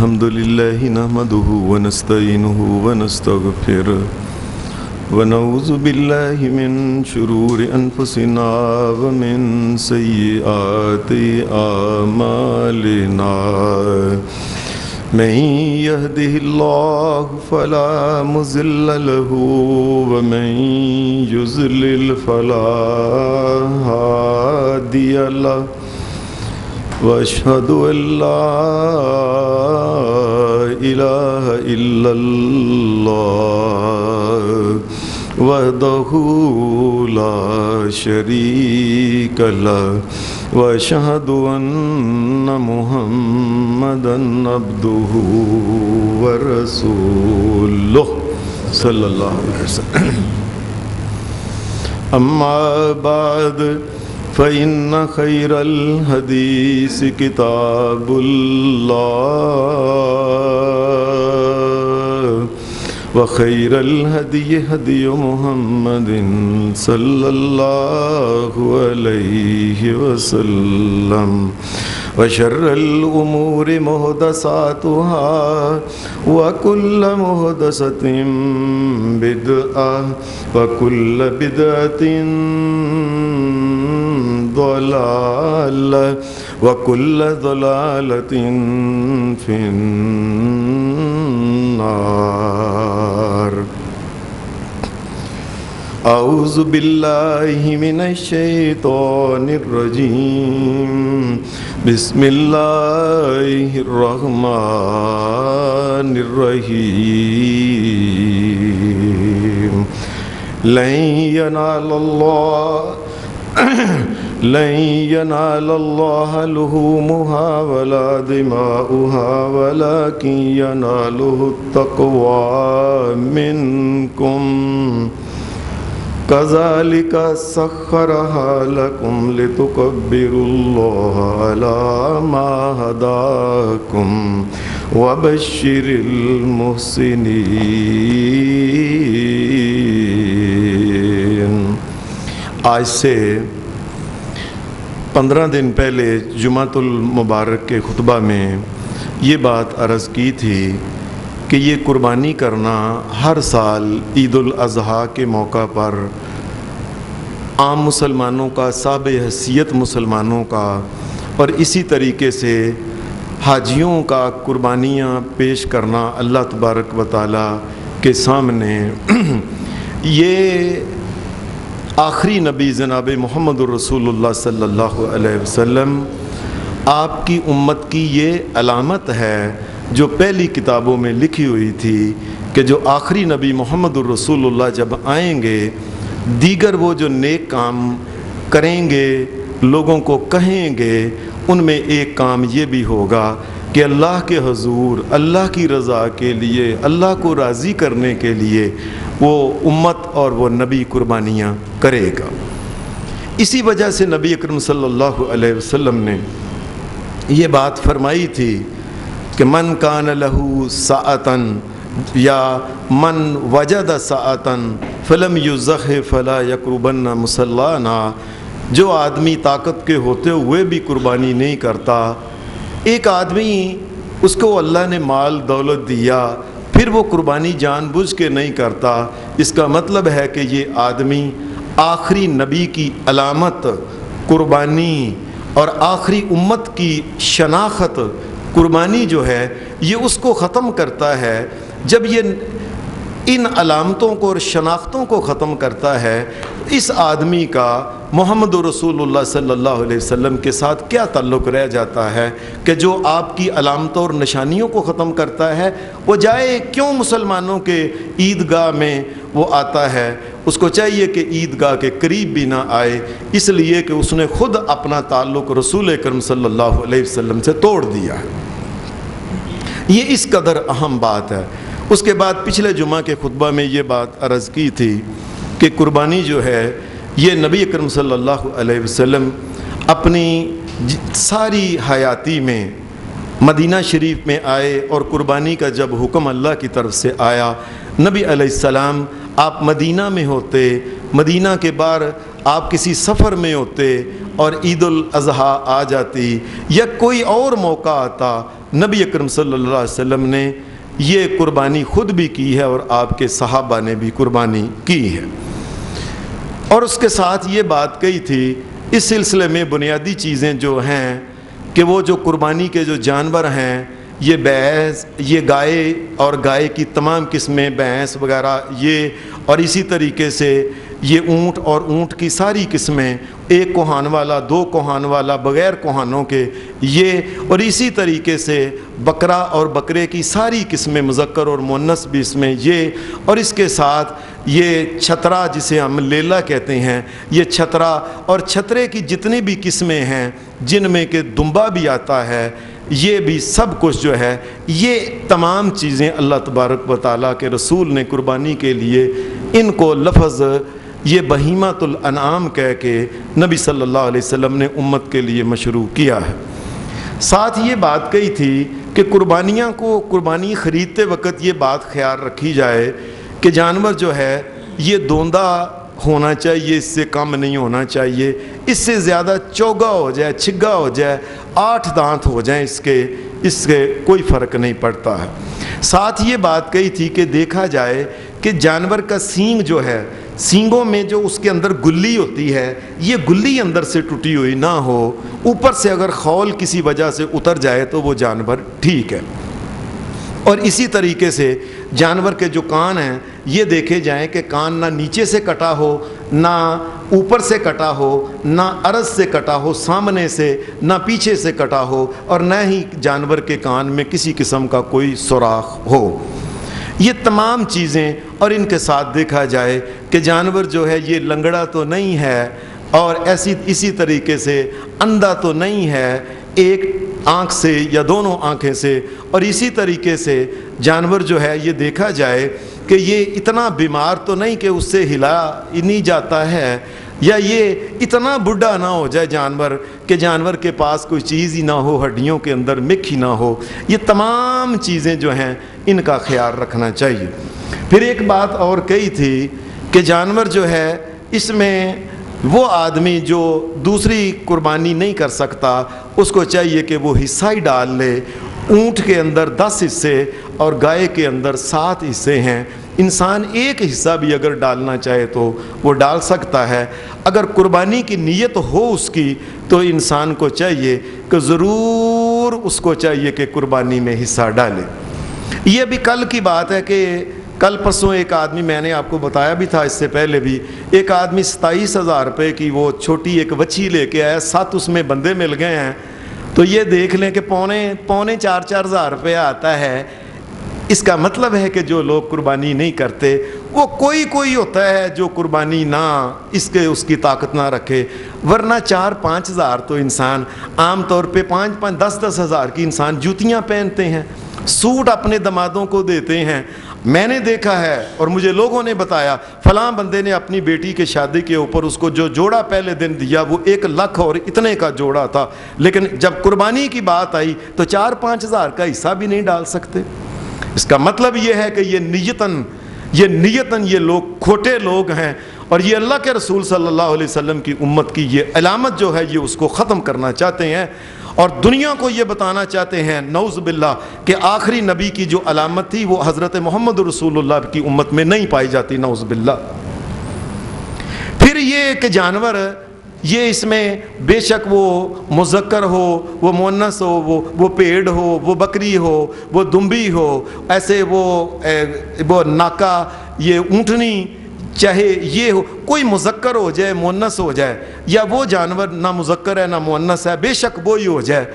الحمد لله نحمده ونستعينه ونستغفره ونعوذ بالله من شرور أنفسنا ومن سيئات أعمالنا من يهده الله فلا مضل له ومن يضلل فلا هادي له وأشهد أن لا إله إلا الله وحده لا شريك له وأشهد أن محمدا عبده ورسوله صلى الله عليه وسلم أما بعد فإن خير الحديث كتاب الله وخير الهدي هدي محمد صلى الله عليه وسلم وشر الأمور محدثاتها وكل محدثة بدعة وكل بدعة ضلالة وكل ضلالة في النار. أعوذ بالله من الشيطان الرجيم. بسم الله الرحمن الرحيم. لن ينال الله لحومها ولا دماؤها ولكن يناله التقوى منكم كذلك سخرها لكم لتكبروا الله على ما هداكم وبشر المحسنين. آج سے 15 دن پہلے جمعۃ المبارک کے خطبہ میں یہ بات عرض کی تھی کہ یہ قربانی کرنا ہر سال عید الاضحیٰ کے موقع پر عام مسلمانوں کا، صاحب حیثیت مسلمانوں کا، اور اسی طریقے سے حاجیوں کا قربانیاں پیش کرنا اللہ تبارک و تعالیٰ کے سامنے. یہ آخری نبی جناب محمد الرسول اللہ صلی اللہ علیہ وسلم آپ کی امت کی یہ علامت ہے جو پہلی کتابوں میں لکھی ہوئی تھی کہ جو آخری نبی محمد الرسول اللہ جب آئیں گے، دیگر وہ جو نیک کام کریں گے، لوگوں کو کہیں گے، ان میں ایک کام یہ بھی ہوگا کہ اللہ کے حضور، اللہ کی رضا کے لیے، اللہ کو راضی کرنے کے لیے وہ امت اور وہ نبی قربانیاں کرے گا. اسی وجہ سے نبی اکرم صلی اللہ علیہ وسلم نے یہ بات فرمائی تھی کہ من کان لہ ساعتن یا من وجد ساعتن فلم یضحی فلا یقربن مصلانا. جو آدمی طاقت کے ہوتے ہوئے بھی قربانی نہیں کرتا، ایک آدمی اس کو اللہ نے مال دولت دیا پھر وہ قربانی جان بوجھ کے نہیں کرتا، اس کا مطلب ہے کہ یہ آدمی آخری نبی کی علامت قربانی اور آخری امت کی شناخت قربانی جو ہے یہ اس کو ختم کرتا ہے. جب یہ ان علامتوں کو اور شناختوں کو ختم کرتا ہے، اس آدمی کا محمد رسول اللہ صلی اللہ علیہ وسلم کے ساتھ کیا تعلق رہ جاتا ہے کہ جو آپ کی علامتوں اور نشانیوں کو ختم کرتا ہے وہ جائے کیوں مسلمانوں کے عیدگاہ میں وہ آتا ہے. اس کو چاہیے کہ عیدگاہ کے قریب بھی نہ آئے، اس لیے کہ اس نے خود اپنا تعلق رسول اکرم صلی اللہ علیہ وسلم سے توڑ دیا ہے. یہ اس قدر اہم بات ہے. اس کے بعد پچھلے جمعہ کے خطبہ میں یہ بات عرض کی تھی کہ قربانی جو ہے یہ نبی اکرم صلی اللہ علیہ وسلم اپنی ساری حیاتی میں مدینہ شریف میں آئے اور قربانی کا جب حکم اللہ کی طرف سے آیا، نبی علیہ السلام آپ مدینہ میں ہوتے، مدینہ کے بعد آپ کسی سفر میں ہوتے اور عید الاضحیٰ آ جاتی یا کوئی اور موقع آتا، نبی اکرم صلی اللہ علیہ وسلم نے یہ قربانی خود بھی کی ہے اور آپ کے صحابہ نے بھی قربانی کی ہے۔ اور اس کے ساتھ یہ بات کہی تھی، اس سلسلے میں بنیادی چیزیں جو ہیں کہ وہ جو قربانی کے جو جانور ہیں، یہ بھینس، یہ گائے اور گائے کی تمام قسمیں، بھینس وغیرہ یہ، اور اسی طریقے سے یہ اونٹ اور اونٹ کی ساری قسمیں، ایک کوہان والا، دو کوہان والا، بغیر کوہانوں کے یہ، اور اسی طریقے سے بکرا اور بکرے کی ساری قسمیں، مذکر اور مؤنث بھی اس میں یہ، اور اس کے ساتھ یہ چھترا جسے ہم لیلا کہتے ہیں، یہ چھترا اور چھترے کی جتنی بھی قسمیں ہیں جن میں کہ دمبا بھی آتا ہے، یہ بھی سب کچھ جو ہے، یہ تمام چیزیں اللہ تبارک و تعالیٰ کے رسول نے قربانی کے لیے ان کو لفظ یہ بہیمۃ الانعام کہہ کے نبی صلی اللہ علیہ وسلم نے امت کے لیے مشروع کیا ہے۔ ساتھ یہ بات کہی تھی کہ قربانی خریدتے وقت یہ بات خیال رکھی جائے کہ جانور جو ہے یہ دوندہ ہونا چاہیے، اس سے کم نہیں ہونا چاہیے، اس سے زیادہ چوگا ہو جائے، چھگا ہو جائے، 8 دانت ہو جائیں اس کے کوئی فرق نہیں پڑتا ہے۔ ساتھ یہ بات کہی تھی کہ دیکھا جائے کہ جانور کا سینگ جو ہے، سینگوں میں جو اس کے اندر گلی ہوتی ہے، یہ گلی اندر سے ٹوٹی ہوئی نہ ہو، اوپر سے اگر خول کسی وجہ سے اتر جائے تو وہ جانور ٹھیک ہے۔ اور اسی طریقے سے جانور کے جو کان ہیں یہ دیکھے جائیں کہ کان نہ نیچے سے کٹا ہو، نہ اوپر سے کٹا ہو، نہ عرض سے کٹا ہو، سامنے سے نہ پیچھے سے کٹا ہو، اور نہ ہی جانور کے کان میں کسی قسم کا کوئی سوراخ ہو۔ یہ تمام چیزیں، اور ان کے ساتھ دیکھا جائے کہ جانور جو ہے یہ لنگڑا تو نہیں ہے، اور اسی طریقے سے اندھا تو نہیں ہے ایک آنکھ سے یا دونوں آنکھیں سے، اور اسی طریقے سے جانور جو ہے یہ دیکھا جائے کہ یہ اتنا بیمار تو نہیں کہ اس سے ہلا ہی نہیں جاتا ہے، یا یہ اتنا بڈھا نہ ہو جائے جانور کہ جانور کے پاس کوئی چیز ہی نہ ہو، ہڈیوں کے اندر مکھ ہی نہ ہو۔ یہ تمام چیزیں جو ہیں ان کا خیال رکھنا چاہیے۔ پھر ایک بات اور کہی تھی کہ جانور جو ہے اس میں وہ آدمی جو دوسری قربانی نہیں کر سکتا اس کو چاہیے کہ وہ حصہ ہی ڈال لے۔ اونٹ کے اندر 10 حصے اور گائے کے اندر 7 حصے ہیں، انسان ایک حصہ بھی اگر ڈالنا چاہے تو وہ ڈال سکتا ہے۔ اگر قربانی کی نیت ہو اس کی تو انسان کو چاہیے کہ ضرور اس کو چاہیے کہ قربانی میں حصہ ڈالے۔ یہ بھی کل کی بات ہے کہ کل پرسوں ایک آدمی، میں نے آپ کو بتایا بھی تھا اس سے پہلے بھی، ایک آدمی 27,000 روپے کی وہ چھوٹی ایک وچھی لے کے آیا، 7 اس میں بندے مل گئے ہیں، تو یہ دیکھ لیں کہ پونے 4,000 روپے آتا ہے۔ اس کا مطلب ہے کہ جو لوگ قربانی نہیں کرتے وہ کوئی ہوتا ہے جو قربانی نہ اس کی طاقت نہ رکھے، ورنہ 4-5 ہزار تو انسان عام طور پہ 5-10 ہزار کی انسان جوتیاں پہنتے ہیں، سوٹ اپنے دمادوں کو دیتے ہیں۔ میں نے دیکھا ہے اور مجھے لوگوں نے بتایا فلاں بندے نے اپنی بیٹی کے شادی کے اوپر اس کو جو جوڑا پہلے دن دیا وہ 1 لاکھ اور اتنے کا جوڑا تھا، لیکن جب قربانی کی بات آئی تو 4-5 ہزار کا حصہ بھی نہیں ڈال سکتے۔ اس کا مطلب یہ ہے کہ یہ نیتاً یہ لوگ کھوٹے لوگ ہیں، اور یہ اللہ کے رسول صلی اللہ علیہ وسلم کی امت کی یہ علامت جو ہے یہ اس کو ختم کرنا چاہتے ہیں، اور دنیا کو یہ بتانا چاہتے ہیں نعوذ باللہ کہ آخری نبی کی جو علامت تھی وہ حضرت محمد رسول اللہ کی امت میں نہیں پائی جاتی، نعوذ باللہ۔ پھر یہ کہ جانور یہ اس میں بے شک وہ مذکر ہو، وہ مؤنث ہو، وہ پیڑ ہو، وہ بکری ہو، وہ دمبی ہو، ایسے وہ ناکا، یہ اونٹنی، چاہے یہ ہو، کوئی مذکر ہو جائے مؤنث ہو جائے، یا وہ جانور نہ مذکر ہے نہ مؤنث ہے، بے شک وہی ہو جائے،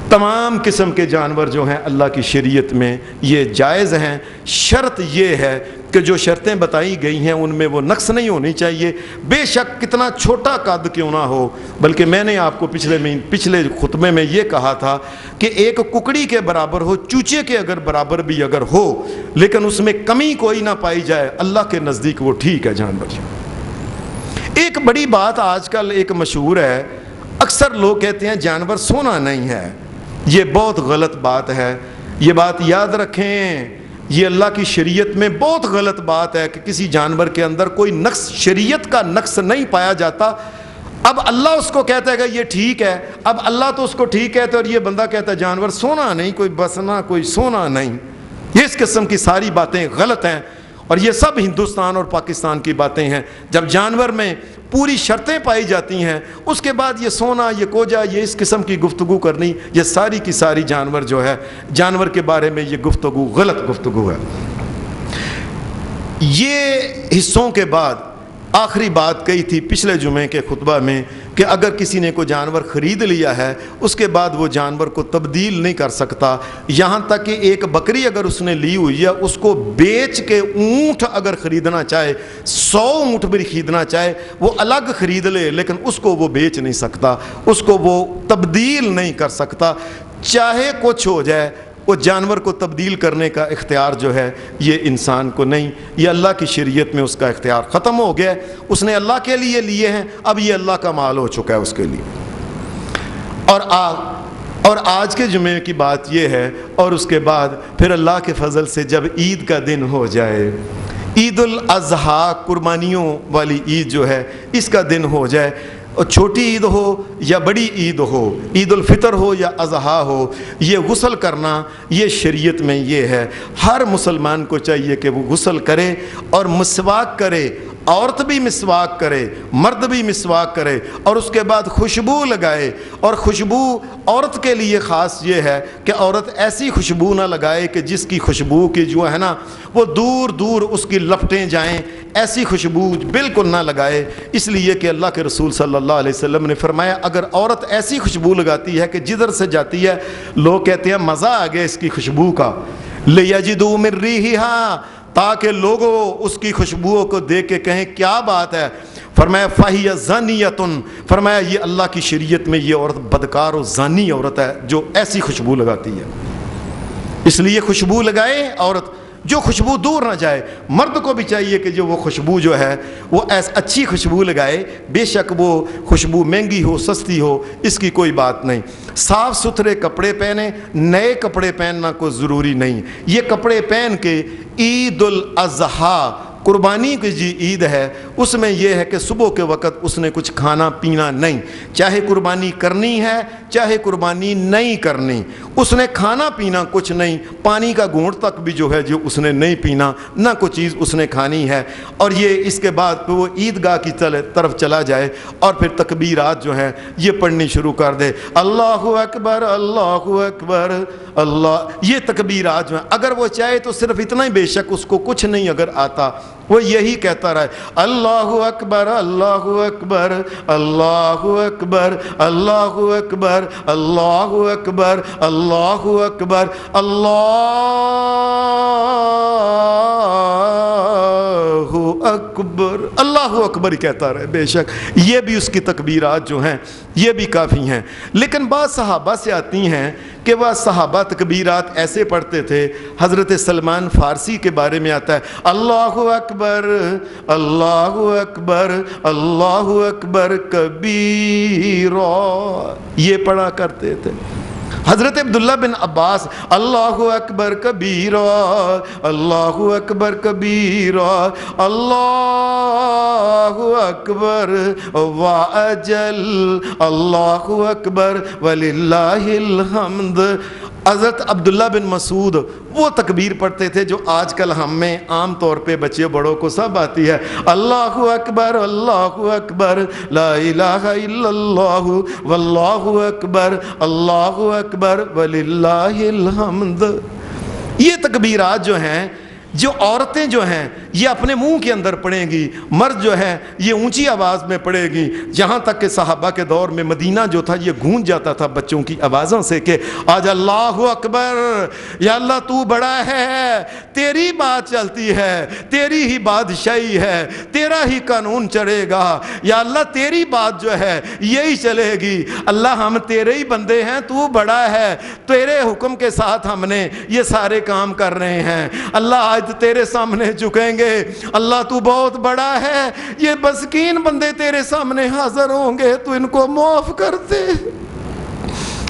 تمام قسم کے جانور جو ہیں اللہ کی شریعت میں یہ جائز ہیں۔ شرط یہ ہے کہ جو شرطیں بتائی گئی ہیں ان میں وہ نقص نہیں ہونی چاہیے، بے شک کتنا چھوٹا قد کیوں نہ ہو۔ بلکہ میں نے آپ کو پچھلے خطبے میں یہ کہا تھا کہ ایک ککڑی کے برابر ہو، چوچے کے اگر برابر بھی اگر ہو، لیکن اس میں کمی کوئی نہ پائی جائے، اللہ کے نزدیک وہ ٹھیک ہے جانور۔ ایک بڑی بات آج کل ایک مشہور ہے، اکثر لوگ کہتے ہیں جانور سونا نہیں ہے، یہ بہت غلط بات ہے۔ یہ بات یاد رکھیں، یہ اللہ کی شریعت میں بہت غلط بات ہے کہ کسی جانور کے اندر کوئی نقص، شریعت کا نقص نہیں پایا جاتا۔ اب اللہ اس کو کہتا ہے کہ یہ ٹھیک ہے، اب اللہ تو اس کو ٹھیک کہتا ہے اور یہ بندہ کہتا ہے جانور سونا نہیں، کوئی بسنا، کوئی سونا نہیں۔ یہ اس قسم کی ساری باتیں غلط ہیں، اور یہ سب ہندوستان اور پاکستان کی باتیں ہیں۔ جب جانور میں پوری شرطیں پائی جاتی ہیں، اس کے بعد یہ سونا، یہ کوجا، یہ اس قسم کی گفتگو کرنی، یہ ساری کی ساری جانور جو ہے، جانور کے بارے میں یہ گفتگو غلط گفتگو ہے۔ یہ حصوں کے بعد آخری بات کہی تھی پچھلے جمعے کے خطبہ میں کہ اگر کسی نے کوئی جانور خرید لیا ہے، اس کے بعد وہ جانور کو تبدیل نہیں کر سکتا، یہاں تک کہ ایک بکری اگر اس نے لی ہوئی ہے، اس کو بیچ کے اونٹ اگر خریدنا چاہے، 100 اونٹ بھی خریدنا چاہے، وہ الگ خرید لے، لیکن اس کو وہ بیچ نہیں سکتا، اس کو وہ تبدیل نہیں کر سکتا، چاہے کچھ ہو جائے۔ وہ جانور کو تبدیل کرنے کا اختیار جو ہے یہ انسان کو نہیں، یہ اللہ کی شریعت میں اس کا اختیار ختم ہو گیا، اس نے اللہ کے لیے لیے ہیں، اب یہ اللہ کا مال ہو چکا ہے اس کے لیے۔ اور آج کے جمعے کی بات یہ ہے، اور اس کے بعد پھر اللہ کے فضل سے جب عید کا دن ہو جائے، عید الاضحیٰ، قربانیوں والی عید جو ہے، اس کا دن ہو جائے، اور چھوٹی عید ہو یا بڑی عید ہو، عید الفطر ہو یا اضحیٰ ہو، یہ غسل کرنا یہ شریعت میں یہ ہے۔ ہر مسلمان کو چاہیے کہ وہ غسل کرے اور مسواک کرے، عورت بھی مسواک کرے، مرد بھی مسواک کرے، اور اس کے بعد خوشبو لگائے۔ اور خوشبو عورت کے لیے خاص یہ ہے کہ عورت ایسی خوشبو نہ لگائے کہ جس کی خوشبو کی جو ہے نا وہ دور دور اس کی لپٹیں جائیں، ایسی خوشبو بالکل نہ لگائے، اس لیے کہ اللہ کے رسول صلی اللہ علیہ وسلم نے فرمایا اگر عورت ایسی خوشبو لگاتی ہے کہ جدھر سے جاتی ہے لوگ کہتے ہیں مزہ آ گیا اس کی خوشبو کا، لِيَجِدُوا مِن رِّيحِهَا، تاکہ لوگوں اس کی خوشبوؤں کو دیکھ کے کہیں کیا بات ہے، فرمایا فَهِيَ زَانِيَةٌ، فرمایا یہ اللہ کی شریعت میں یہ عورت بدکار و زانی عورت ہے جو ایسی خوشبو لگاتی ہے۔ اس لیے خوشبو لگائے عورت، جو خوشبو دور نہ جائے۔ مرد کو بھی چاہیے کہ جو وہ خوشبو جو ہے وہ اچھی خوشبو لگائے، بے شک وہ خوشبو مہنگی ہو سستی ہو، اس کی کوئی بات نہیں۔ صاف ستھرے کپڑے پہنے، نئے کپڑے پہننا کوئی ضروری نہیں۔ یہ کپڑے پہن کے عید الاضحیٰ، قربانی کی جو عید ہے، اس میں یہ ہے کہ صبح کے وقت اس نے کچھ کھانا پینا نہیں، چاہے قربانی کرنی ہے چاہے قربانی نہیں کرنی، اس نے کھانا پینا کچھ نہیں، پانی کا گھونٹ تک بھی جو ہے جو اس نے نہیں پینا، نہ کوئی چیز اس نے کھانی ہے۔ اور یہ اس کے بعد پھر وہ عیدگاہ کی طرف چلا جائے اور پھر تکبیرات جو ہیں یہ پڑھنی شروع کر دے، اللہ اکبر اللہ اکبر اللہ، یہ تکبیرات جو ہیں اگر وہ چاہے تو صرف اتنا ہی، بے شک اس کو کچھ نہیں اگر آتا وہ یہی کہتا رہے، اللہ اکبر اللہ اکبر اللہ اکبر اللہ اکبر اللہ اکبر اللہ اکبر اللہ اکبر، اللہ اکبر ہی کہتا رہے، بے شک یہ بھی اس کی تکبیرات جو ہیں یہ بھی کافی ہیں۔ لیکن بعض صحابہ سے آتی ہیں کہ وہ صحابہ تکبیرات ایسے پڑھتے تھے، حضرت سلمان فارسی کے بارے میں آتا ہے اللہ اکبر اللہ اکبر اللہ اکبر کبیرا، یہ پڑھا کرتے تھے۔ حضرت عبداللہ بن عباس اللہ اکبر کبیرا اللہ اکبر کبیرا اللہ اکبر واجل اللہ اکبر وللہ الحمد۔ حضرت عبداللہ بن مسعود وہ تکبیر پڑھتے تھے جو آج کل ہم میں عام طور پہ بچے بڑوں کو سب آتی ہے، اللہ اکبر لا الہ الا اللہ واللہ اکبر اللہ اکبر وللہ الحمد۔ یہ تکبیرات جو ہیں جو عورتیں جو ہیں یہ اپنے منہ کے اندر پڑھیں گی، مرد جو ہے یہ اونچی آواز میں پڑھے گی، جہاں تک کہ صحابہ کے دور میں مدینہ جو تھا یہ گونج جاتا تھا بچوں کی آوازوں سے کہ آج اللہ اکبر، یا اللہ تو بڑا ہے، تیری بات چلتی ہے، تیری ہی بادشاہی ہے، تیرا ہی قانون چلے گا، یا اللہ تیری بات جو ہے یہی چلے گی، اللہ ہم تیرے ہی بندے ہیں، تو بڑا ہے، تیرے حکم کے ساتھ ہم نے یہ سارے کام کر رہے ہیں، اللہ آج تیرے سامنے جھکیں گے، اللہ تو بہت بڑا ہے، یہ مسکین بندے تیرے سامنے حاضر ہوں گے، تو ان کو معاف کر دے۔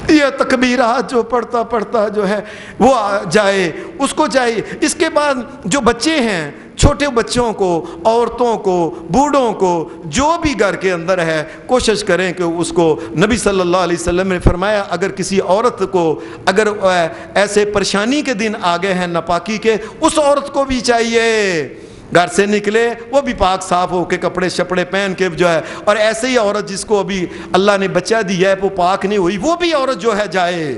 یہ تکبیرات جو پڑھتا جو ہے وہ جائے، اس کو چاہیے۔ اس کے بعد جو بچے ہیں چھوٹے بچوں کو، عورتوں کو، بوڑھوں کو، جو بھی گھر کے اندر ہے کوشش کریں کہ اس کو، نبی صلی اللہ علیہ وسلم نے فرمایا اگر کسی عورت کو اگر ایسے پریشانی کے دن آگے ہیں ناپاکی کے، اس عورت کو بھی چاہیے گھر سے نکلے وہ بھی پاک صاف ہو کے کپڑے شپڑے پہن کے جو ہے، اور ایسے ہی عورت جس کو ابھی اللہ نے بچہ دیا ہے وہ پاک نہیں ہوئی، وہ بھی عورت جو ہے جائے۔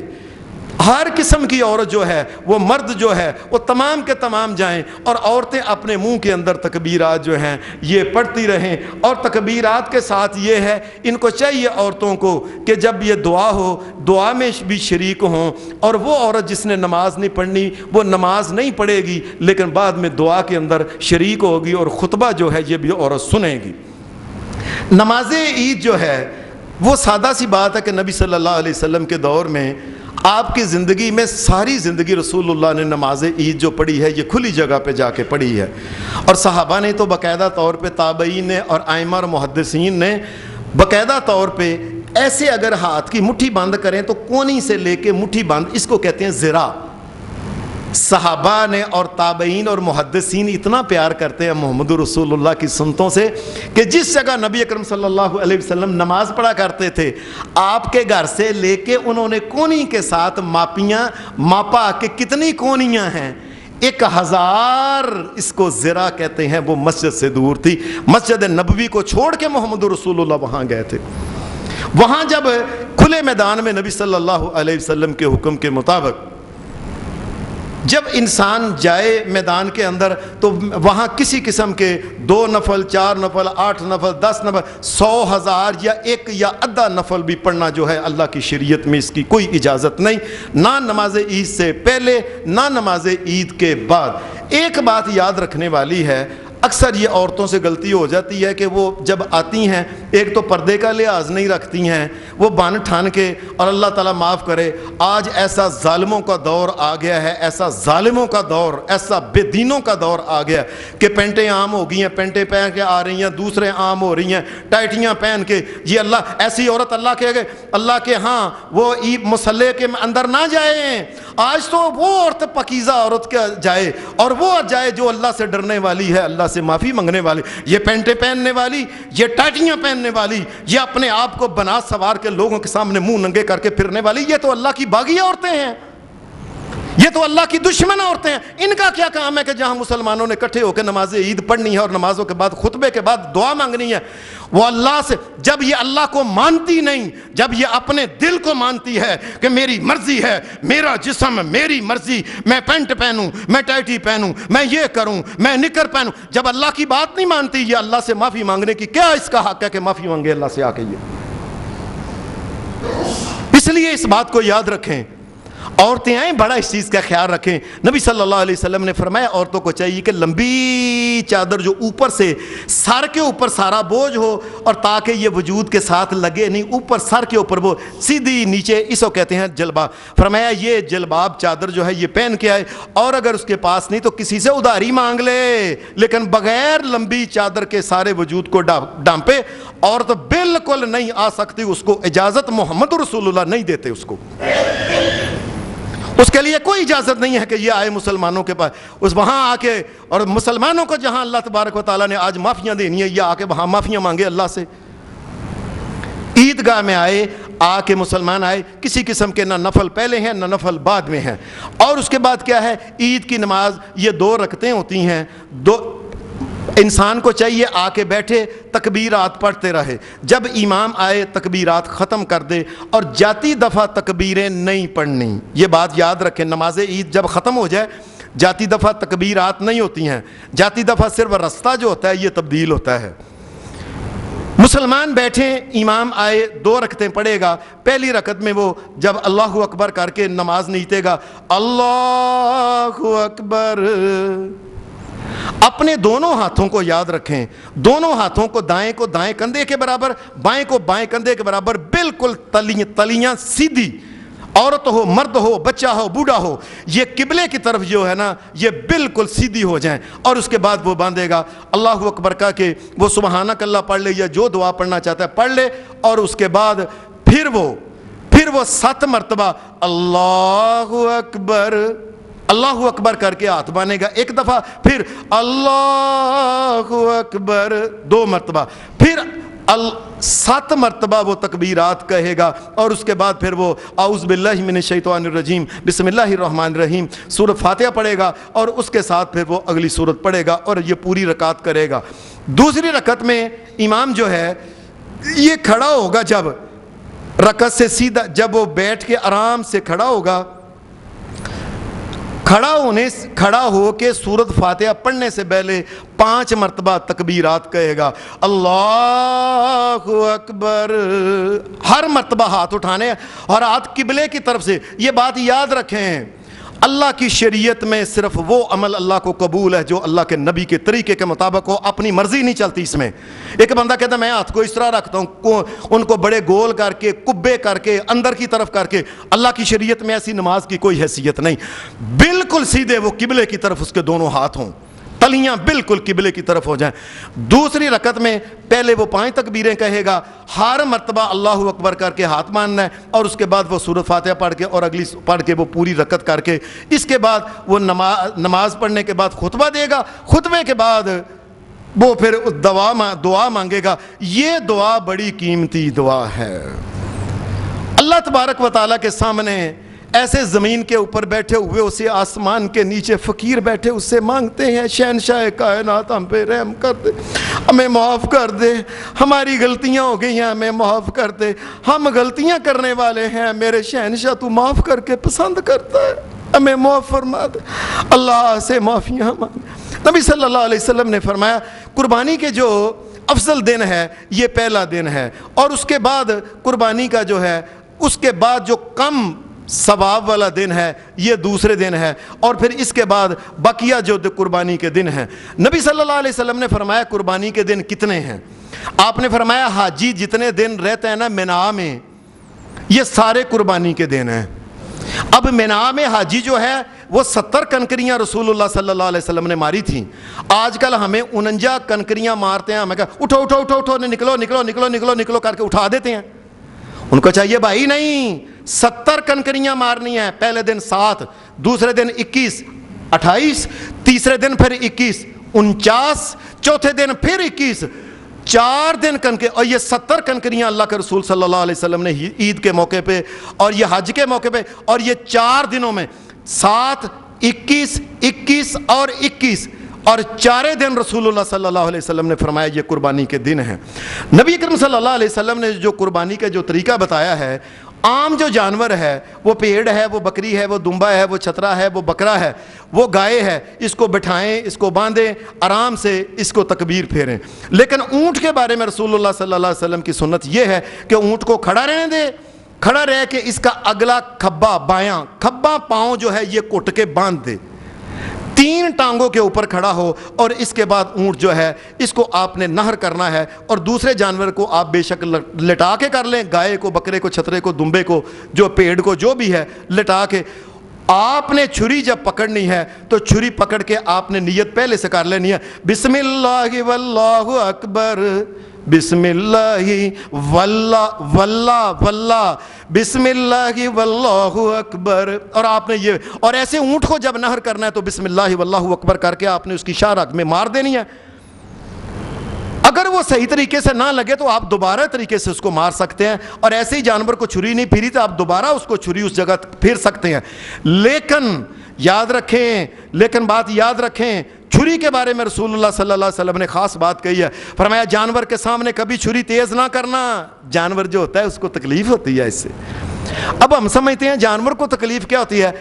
ہر قسم کی عورت جو ہے، وہ مرد جو ہے وہ تمام کے تمام جائیں، اور عورتیں اپنے منہ کے اندر تکبیرات جو ہیں یہ پڑھتی رہیں۔ اور تکبیرات کے ساتھ یہ ہے، ان کو چاہیے عورتوں کو کہ جب یہ دعا ہو، دعا میں بھی شریک ہوں، اور وہ عورت جس نے نماز نہیں پڑھنی وہ نماز نہیں پڑھے گی لیکن بعد میں دعا کے اندر شریک ہوگی، اور خطبہ جو ہے یہ بھی عورت سنے گی۔ نماز عید جو ہے وہ سادہ سی بات ہے کہ نبی صلی اللہ علیہ وسلم کے دور میں آپ کی زندگی میں ساری زندگی رسول اللہ نے نماز عید جو پڑھی ہے یہ کھلی جگہ پہ جا کے پڑھی ہے، اور صحابہ نے تو باقاعدہ طور پہ، تابعین نے اور ائمہ اور محدثین نے باقاعدہ طور پہ ایسے اگر ہاتھ کی مٹھی بند کریں تو کونی سے لے کے مٹھی بند، اس کو کہتے ہیں ذرا۔ صحابہ نے اور تابعین اور محدثین اتنا پیار کرتے ہیں محمد رسول اللہ کی سنتوں سے کہ جس جگہ نبی اکرم صلی اللہ علیہ وسلم نماز پڑھا کرتے تھے، آپ کے گھر سے لے کے انہوں نے کونی کے ساتھ ماپا کہ کتنی کونیاں ہیں، 1000 اس کو ذرا کہتے ہیں، وہ مسجد سے دور تھی۔ مسجد نبوی کو چھوڑ کے محمد رسول اللہ وہاں گئے تھے۔ وہاں جب کھلے میدان میں نبی صلی اللہ علیہ وسلم کے حکم کے مطابق جب انسان جائے میدان کے اندر تو وہاں کسی قسم کے 2 نفل 4 نفل 8 نفل 10 نفل 100 1000 یا 1 یا آدھا نفل بھی پڑھنا جو ہے اللہ کی شریعت میں اس کی کوئی اجازت نہیں، نہ نماز عید سے پہلے نہ نماز عید کے بعد۔ ایک بات یاد رکھنے والی ہے، اکثر یہ عورتوں سے غلطی ہو جاتی ہے کہ وہ جب آتی ہیں ایک تو پردے کا لحاظ نہیں رکھتی ہیں، وہ بن ٹھان کے، اور اللہ تعالیٰ معاف کرے آج ایسا ظالموں کا دور آ گیا ہے، ایسا ظالموں کا دور، ایسا بے دینوں کا دور آ گیا کہ پینٹیں عام ہو گئی ہیں، پینٹیں پہن کے آ رہی ہیں، دوسرے عام ہو رہی ہیں، ٹائٹیاں پہن کے۔ یہ اللہ، ایسی عورت اللہ کے ہاں وہ مصلے کے اندر نہ جائیں۔ آج تو وہ عورت پاکیزہ عورت کا جائے، اور وہ جائے جو اللہ سے ڈرنے والی ہے، اللہ سے معافی مانگنے والی۔ یہ پینٹیں پہننے والی، یہ ٹائٹیاں پہننے والی، یہ اپنے آپ کو بنا سوار کے لوگوں کے سامنے منہ ننگے کر کے پھرنے والی، یہ تو اللہ کی باغی عورتیں ہیں، یہ تو اللہ کی دشمن عورتیں ہیں۔ ان کا کیا کام ہے کہ جہاں مسلمانوں نے اکٹھے ہو کے نماز عید پڑھنی ہے اور نمازوں کے بعد خطبے کے بعد دعا مانگنی ہے، وہ اللہ سے جب یہ اللہ کو مانتی نہیں، جب یہ اپنے دل کو مانتی ہے کہ میری مرضی ہے، میرا جسم میری مرضی، میں پینٹ پہنوں، میں ٹائٹی پہنوں، میں یہ کروں، میں نکر پہنوں، جب اللہ کی بات نہیں مانتی، یہ اللہ سے معافی مانگنے کی کیا اس کا حق ہے کہ معافی مانگے اللہ سے آ کے؟ یہ اس لیے اس بات کو یاد رکھیں، عورتیں آئیں بڑا اس چیز کا خیال رکھیں۔ نبی صلی اللہ علیہ وسلم نے فرمایا عورتوں کو چاہیے کہ لمبی چادر جو اوپر سے سر کے اوپر سارا بوجھ ہو، اور تاکہ یہ وجود کے ساتھ لگے نہیں، اوپر سر کے اوپر وہ سیدھی نیچے، اس کو کہتے ہیں جلباب۔ فرمایا یہ جلباب چادر جو ہے یہ پہن کے آئے، اور اگر اس کے پاس نہیں تو کسی سے ادھاری مانگ لے، لیکن بغیر لمبی چادر کے سارے وجود کو ڈانپے عورت بالکل نہیں آ سکتی، اس کو اجازت محمد رسول اللہ نہیں دیتے، اس کے لیے کوئی اجازت نہیں ہے کہ یہ آئے مسلمانوں کے پاس، اس وہاں آ کے، اور مسلمانوں کو جہاں اللہ تبارک و تعالیٰ نے آج معافیاں دینی ہے، یہ آ کے وہاں معافیاں مانگے اللہ سے۔ عیدگاہ میں آئے، آ کے مسلمان آئے، کسی قسم کے نہ نفل پہلے ہیں نہ نفل بعد میں ہیں، اور اس کے بعد کیا ہے، عید کی نماز یہ 2 رکعتیں ہوتی ہیں، انسان کو چاہیے آ کے بیٹھے تکبیرات پڑھتے رہے، جب امام آئے تکبیرات ختم کر دے، اور جاتی دفعہ تکبیریں نہیں پڑھنی، یہ بات یاد رکھیں۔ نماز عید جب ختم ہو جائے جاتی دفعہ تکبیرات نہیں ہوتی ہیں، جاتی دفعہ صرف رستہ جو ہوتا ہے یہ تبدیل ہوتا ہے۔ مسلمان بیٹھیں، امام آئے 2 رکعتیں پڑھے گا، پہلی رکعت میں وہ جب اللہ اکبر کر کے نماز نیتے گا، اللہ اکبر، اپنے دونوں ہاتھوں کو یاد رکھیں، دونوں ہاتھوں کو دائیں کندھے کے برابر، بائیں کو بائیں کندھے کے برابر، بالکل تلیاں سیدھی، عورت ہو مرد ہو بچہ ہو بوڑھا ہو، یہ قبلے کی طرف جو ہے نا یہ بالکل سیدھی ہو جائیں، اور اس کے بعد وہ باندھے گا اللہ اکبر کا کہ وہ سبحانک اللہ پڑھ لے یا جو دعا پڑھنا چاہتا ہے پڑھ لے، اور اس کے بعد پھر وہ 7 مرتبہ اللہ اکبر اللہ اکبر کر کے ہاتھ باندھے گا ایک دفعہ، پھر اللہ اکبر 2 مرتبہ، پھر 7 مرتبہ وہ تکبیرات کہے گا، اور اس کے بعد پھر وہ اعوذ باللہ من الشیطان الرجیم بسم اللہ الرحمن الرحیم سورۃ فاتحہ پڑھے گا، اور اس کے ساتھ پھر وہ اگلی سورت پڑھے گا، اور یہ پوری رکعت کرے گا۔ دوسری رکعت میں امام جو ہے یہ کھڑا ہوگا، جب رکعت سے سیدھا جب وہ بیٹھ کے آرام سے کھڑا ہوگا، کھڑا ہو کے سورۃ فاتحہ پڑھنے سے پہلے 5 مرتبہ تکبیرات کہے گا، اللہ اکبر، ہر مرتبہ ہاتھ اٹھانے اور ہاتھ قبلے کی طرف سے۔ یہ بات یاد رکھیں، اللہ کی شریعت میں صرف وہ عمل اللہ کو قبول ہے جو اللہ کے نبی کے طریقے کے مطابق ہو، اپنی مرضی نہیں چلتی اس میں۔ ایک بندہ کہتا ہے میں ہاتھ کو اس طرح رکھتا ہوں، ان کو بڑے گول کر کے، کبے کر کے، اندر کی طرف کر کے، اللہ کی شریعت میں ایسی نماز کی کوئی حیثیت نہیں۔ بالکل سیدھے وہ قبلے کی طرف اس کے دونوں ہاتھ ہوں، تلیاں بالکل قبلے کی طرف ہو جائیں۔ دوسری رکعت میں پہلے وہ 5 تکبیریں کہے گا، ہر مرتبہ اللہ اکبر کر کے ہاتھ باندھنا ہے، اور اس کے بعد وہ سورۃ فاتحہ پڑھ کے اور اگلی پڑھ کے وہ پوری رکعت کر کے، اس کے بعد وہ نماز پڑھنے کے بعد خطبہ دے گا، خطبے کے بعد وہ پھر دعا مانگے گا۔ یہ دعا بڑی قیمتی دعا ہے۔ اللہ تبارک و تعالیٰ کے سامنے ایسے زمین کے اوپر بیٹھے ہوئے اسے آسمان کے نیچے فقیر بیٹھے اس سے مانگتے ہیں، شہنشاہ کائنات ہم پہ رحم کر دے، ہمیں معاف کر دے، ہماری غلطیاں ہو گئی ہیں ہمیں معاف کر دے، ہم غلطیاں کرنے والے ہیں، میرے شہنشاہ تو معاف کر کے پسند کرتا ہے، ہمیں معاف فرما دے۔ اللہ سے معافیاں مانگ۔ نبی صلی اللہ علیہ وسلم نے فرمایا قربانی کے جو افضل دن ہے یہ پہلا دن ہے، اور اس کے بعد قربانی کا جو ہے اس کے بعد جو کم ثواب والا دن ہے یہ دوسرے دن ہے، اور پھر اس کے بعد بقیہ جو قربانی کے دن ہیں۔ نبی صلی اللہ علیہ وسلم نے فرمایا قربانی کے دن کتنے ہیں؟ آپ نے فرمایا حاجی جتنے دن رہتے ہیں نا مینا میں، یہ سارے قربانی کے دن ہیں۔ اب مینا میں حاجی جو ہے وہ 70 کنکریاں رسول اللہ صلی اللہ علیہ وسلم نے ماری تھیں۔ آج کل ہمیں 49 کنکریاں مارتے ہیں، ہمیں کہا اٹھو اٹھو اٹھو اٹھو، نکلو نکلو نکلو نکلو نکلو کر کے اٹھا دیتے ہیں۔ ان کو چاہیے بھائی نہیں، 70 کنکریاں مارنی ہیں، پہلے دن 7، دوسرے دن 21، 28، تیسرے دن پھر 21، 49، چوتھے دن پھر 21، 4 دن کنکری، اور یہ 70 کنکریاں اللہ کے رسول صلی اللہ علیہ وسلم نے عید کے موقع پہ اور یہ حج کے موقع پہ، اور یہ 4 دنوں میں 7، 21، 21 اور 21 اور 4 دن رسول اللہ صلی اللہ علیہ وسلم نے فرمایا یہ قربانی کے دن ہیں۔ نبی اکرم صلی اللہ علیہ وسلم نے جو قربانی کا جو طریقہ بتایا ہے، عام جو جانور ہے وہ پیڑ ہے، وہ بکری ہے، وہ دمبا ہے، وہ چھترا ہے، وہ بکرا ہے، وہ گائے ہے، اس کو بٹھائیں، اس کو باندھیں، آرام سے اس کو تکبیر پھیریں۔ لیکن اونٹ کے بارے میں رسول اللہ صلی اللہ علیہ وسلم کی سنت یہ ہے کہ اونٹ کو کھڑا رہنے دے، کھڑا رہ کے اس کا اگلا کھبا بایاں کھبا پاؤں جو ہے یہ کٹ کے باندھ دے، 3 ٹانگوں کے اوپر کھڑا ہو، اور اس کے بعد اونٹ جو ہے اس کو آپ نے نہر کرنا ہے، اور دوسرے جانور کو آپ بے شک لٹا کے کر لیں، گائے کو، بکرے کو، چھترے کو، دمبے کو، جو پیڑ کو، جو بھی ہے لٹا کے۔ آپ نے چھری جب پکڑنی ہے تو چھری پکڑ کے آپ نے نیت پہلے سے کر لینی ہے، بسم اللہ واللہ اکبر، بسم اللہ واللہ واللہ واللہ، بسم اللہ واللہ اکبر، اور آپ نے یہ، اور ایسے اونٹ کو جب نہر کرنا ہے تو بسم اللہ واللہ اکبر کر کے آپ نے اس کی شاہ رگ میں مار دینی ہے۔ اگر وہ صحیح طریقے سے نہ لگے تو آپ دوبارہ طریقے سے اس کو مار سکتے ہیں، اور ایسے ہی جانور کو چھری نہیں پھری تو آپ دوبارہ اس کو چھری اس جگہ پھیر سکتے ہیں۔ لیکن بات یاد رکھیں، چھری کے بارے میں رسول اللہ صلی اللہ علیہ وسلم نے خاص بات کہی ہے، فرمایا جانور کے سامنے کبھی چھری تیز نہ کرنا، جانور جو ہوتا ہے اس کو تکلیف ہوتی ہے اس سے۔ اب ہم سمجھتے ہیں جانور کو تکلیف کیا ہوتی ہے،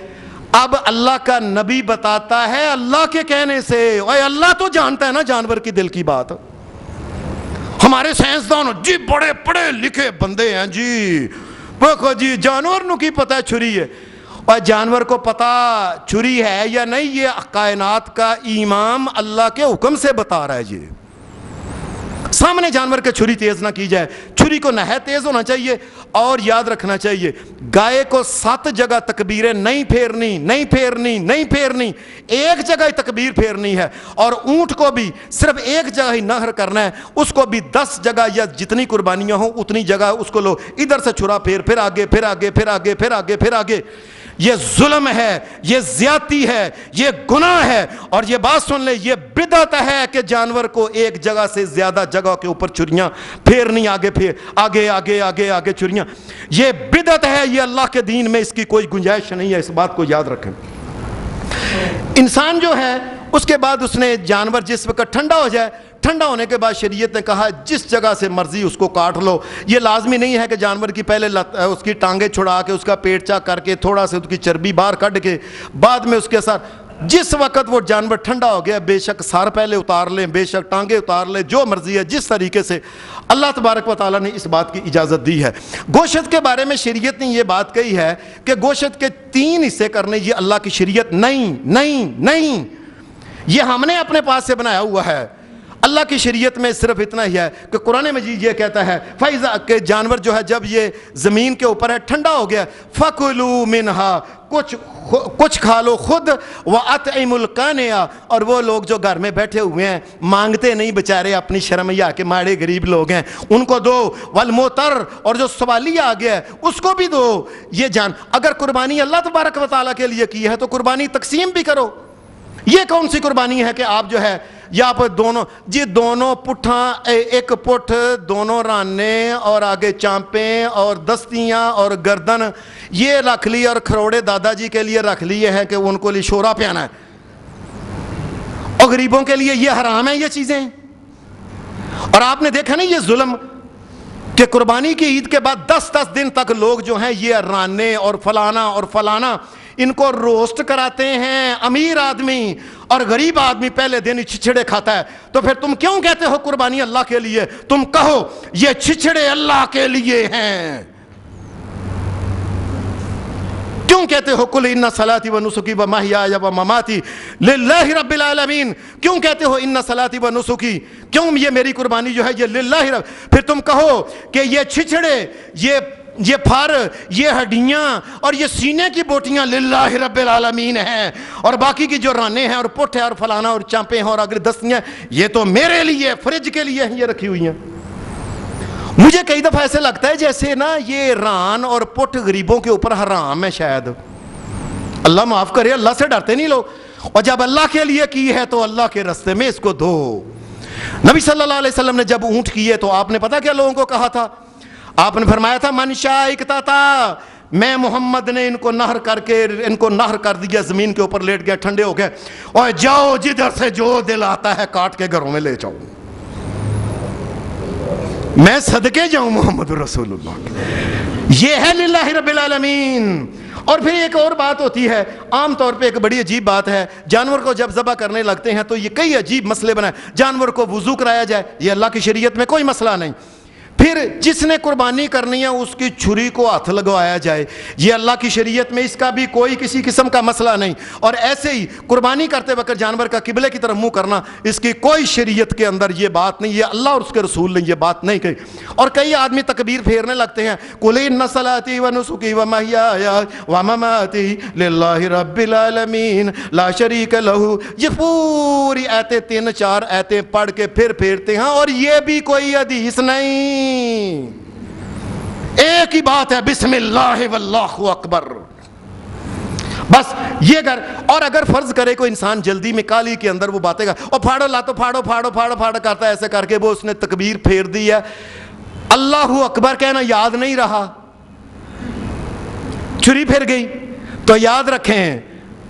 اب اللہ کا نبی بتاتا ہے اللہ کے کہنے سے، اور اللہ تو جانتا ہے نا جانور کی دل کی بات۔ ہمارے سائنسدان جی بڑے پڑھے لکھے بندے ہیں جی، دیکھو جی جانور نو کی پتہ ہے چھری ہے، اور جانور کو پتا چھری ہے یا نہیں یہ کائنات کا امام اللہ کے حکم سے بتا رہا ہے۔ جی سامنے جانور کے چھری تیز نہ کی جائے، چھری کو نہایت تیز ہونا چاہیے، اور یاد رکھنا چاہیے گائے کو 7 جگہ تکبیریں نہیں پھیرنی، نہیں پھیرنی، نہیں پھیرنی، ایک جگہ ہی تکبیر پھیرنی ہے، اور اونٹ کو بھی صرف ایک جگہ ہی نہر کرنا ہے، اس کو بھی 10 جگہ یا جتنی قربانیاں ہوں اتنی جگہ اس کو لو، ادھر سے چھرا پھیر، پھر آگے، پھر آگے، پھر آگے، پھر آگے، پھر آگے۔ یہ ظلم ہے، یہ زیادتی ہے، یہ گناہ ہے. اور یہ بات سن لیں، یہ بدعت ہے کہ جانور کو ایک جگہ سے زیادہ جگہ کے اوپر چھریاں پھیرنی، آگے چھریاں. یہ بدعت ہے، یہ اللہ کے دین میں اس کی کوئی گنجائش نہیں ہے. اس بات کو یاد رکھیں. انسان جو ہے اس کے بعد اس نے جانور جس وقت ٹھنڈا ہو جائے، ٹھنڈا ہونے کے بعد شریعت نے کہا جس جگہ سے مرضی اس کو کاٹ لو. یہ لازمی نہیں ہے کہ جانور کی پہلے اس کی ٹانگیں چھڑا کے اس کا پیٹ چاک کر کے تھوڑا سے اس کی چربی باہر کٹ کے بعد میں اس کے ساتھ، جس وقت وہ جانور ٹھنڈا ہو گیا بے شک سار پہلے اتار لیں، بے شک ٹانگیں اتار لیں، جو مرضی ہے جس طریقے سے. اللہ تبارک و تعالیٰ نے اس بات کی اجازت دی ہے. گوشت کے بارے میں شریعت نے یہ بات کہی ہے کہ گوشت کے 3 حصے کرنے، یہ اللہ کی شریعت نہیں، یہ ہم نے اپنے پاس سے بنایا ہوا ہے. اللہ کی شریعت میں صرف اتنا ہی ہے کہ قرآن مجید یہ کہتا ہے فَإِذَا کہ جانور جو ہے جب یہ زمین کے اوپر ہے ٹھنڈا ہو گیا، فَكُلُوا مِنْهَا کچھ کھا لو خود، وَأَطْعِمُوا الْقَانِعَ اور وہ لوگ جو گھر میں بیٹھے ہوئے ہیں مانگتے نہیں بیچارے، اپنی شرم یا کے ماڑے غریب لوگ ہیں ان کو دو، وَالْمُعْتَرَّ اور جو سوالی آ گیا ہے اس کو بھی دو. یہ اگر قربانی اللہ تبارک و تعالیٰ کے لیے کی ہے تو قربانی تقسیم بھی کرو. یہ کون سی قربانی ہے کہ آپ جو ہے یا پر دونوں پٹھاں، ایک پٹھ، دونوں رانے اور آگے چانپیں اور دستیاں اور گردن یہ رکھ لی، اور کھروڑے دادا جی کے لیے رکھ لیے ہیں کہ ان کو لیے شورا پیانا ہے، اور غریبوں کے لیے یہ حرام ہے یہ چیزیں. اور آپ نے دیکھا نا یہ ظلم کہ قربانی کی عید کے بعد 10 دن تک لوگ جو ہیں یہ رانے اور فلانا ان کو روسٹ کراتے ہیں. امیر آدمی اور غریب آدمی پہلے دن چھچڑے کھاتا ہے. تو پھر تم کیوں کہتے ہو قربانی اللہ کے لیے؟ تم کہو یہ چھچڑے اللہ کے لیے ہیں. کیوں کہتے ہو قل ان صلاتی و نسکی و محیای و مماتی للہ رب العالمین؟ کیوں کہتے ہو ان صلاتی و نسکی؟ کیوں یہ میری قربانی جو ہے یہ للہ رب؟ پھر تم کہو کہ یہ چھچڑے، یہ پھر، یہ ہڈیاں اور یہ سینے کی بوٹیاں للہ رب العالمین ہیں، اور باقی کی جو رانے ہیں اور پٹھ ہے اور فلانا اور چانپیں ہیں اور اگر دستیاں یہ تو میرے لیے فریج کے لیے یہ رکھی ہوئی ہیں. مجھے کئی دفعہ ایسے لگتا ہے جیسے نا یہ ران اور پٹھ غریبوں کے اوپر حرام ہے شاید. اللہ معاف کرے، اللہ سے ڈرتے نہیں لوگ. اور جب اللہ کے لیے کی ہے تو اللہ کے رستے میں اس کو دو. نبی صلی اللہ علیہ وسلم نے جب اونٹ کیے تو آپ نے پتا کیا لوگوں کو کہا تھا؟ آپ نے فرمایا تھا من شائکتا تھا، میں محمد نے ان کو نہر کر دیا، زمین کے اوپر لیٹ گیا، ٹھنڈے ہو گئے، اور جاؤ جدھر سے جو دل آتا ہے کاٹ کے گھروں میں لے جاؤ. میں صدقے جاؤں محمد رسول اللہ. یہ ہے للہ رب العالمین. اور پھر ایک اور بات ہوتی ہے، عام طور پہ ایک بڑی عجیب بات ہے، جانور کو جب ذبح کرنے لگتے ہیں تو یہ کئی عجیب مسئلے بنائے. جانور کو وضو کرایا جائے، یہ اللہ کی شریعت میں کوئی مسئلہ نہیں. پھر جس نے قربانی کرنی ہے اس کی چھری کو ہاتھ لگوایا جائے، یہ اللہ کی شریعت میں اس کا بھی کوئی کسی قسم کا مسئلہ نہیں. اور ایسے ہی قربانی کرتے وقت جانور کا قبلے کی طرف منہ کرنا، اس کی کوئی شریعت کے اندر یہ بات نہیں، یہ اللہ اور اس کے رسول نے یہ بات نہیں کہی. اور کئی آدمی تکبیر پھیرنے لگتے ہیں، قل ان صلاتی و نسکی و محیای و مماتی للہ رب العالمین لا شریک لہ. یہ پوری آیتیں 3-4 آیتیں پڑھ کے پھر پھیرتے ہیں، اور یہ بھی کوئی حدیث نہیں. ایک ہی بات ہے، بسم اللہ واللہ اکبر، بس یہ کر. اور اگر فرض کرے کوئی انسان جلدی میں کالی کے اندر وہ باتیں کر اور پھاڑو لاتو پھاڑو کرتا ہے، ایسے کر کے وہ اس نے تکبیر پھیر دی ہے، اللہ اکبر کہنا یاد نہیں رہا، چھری پھر گئی. تو یاد رکھیں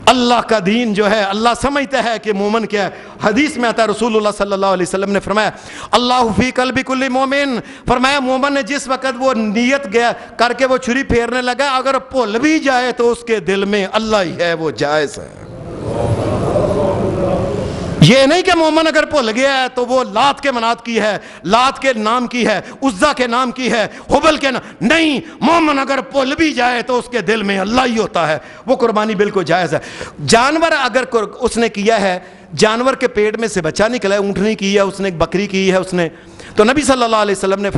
اللہ کا دین جو ہے اللہ سمجھتا ہے کہ مومن کیا ہے. حدیث میں آتا ہے رسول اللہ صلی اللہ علیہ وسلم نے فرمایا اللہ فی قلب کل مومن، فرمایا مومن نے جس وقت وہ نیت گیا کر کے وہ چھری پھیرنے لگا، اگر بھول بھی جائے تو اس کے دل میں اللہ ہی ہے، وہ جائز ہے. یہ نہیں کہ مومن اگر بھول گیا ہے تو وہ لات کے منات کی ہے، لات کے نام کی ہے، عزا کے نام کی ہے، حبل کے نام نہیں. مومن اگر بھول بھی جائے تو اس کے دل میں اللہ ہی ہوتا ہے، وہ قربانی بالکل جائز ہے. جانور اگر اس نے کیا ہے، جانور کے پیٹ میں سے بچہ نکلا ہے، اونٹنی کی ہے اس نے، بکری کی ہے اس نے، تو نبی صلی اللہ علیہ وسلم نے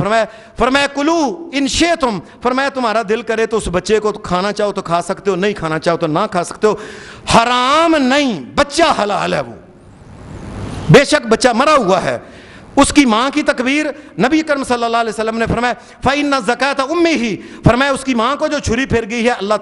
فرمایا کلو ان شئتم، فرمایا تمہارا دل کرے تو اس بچے کو کھانا چاہو تو کھا سکتے ہو، نہیں کھانا چاہو تو نہ کھا سکتے ہو. حرام نہیں، بچہ حلال ہے. وہ بے شک بچہ مرا ہوا ہے، اس کی ماں کی تکبیر. نبی کرم صلی اللہ علیہ وسلم نے فرمایا فَإِنَّ زَكَاةَ أُمِّهِ، فرمایا اس کی ماں کو جو چھری پھر گئی ہے اللہ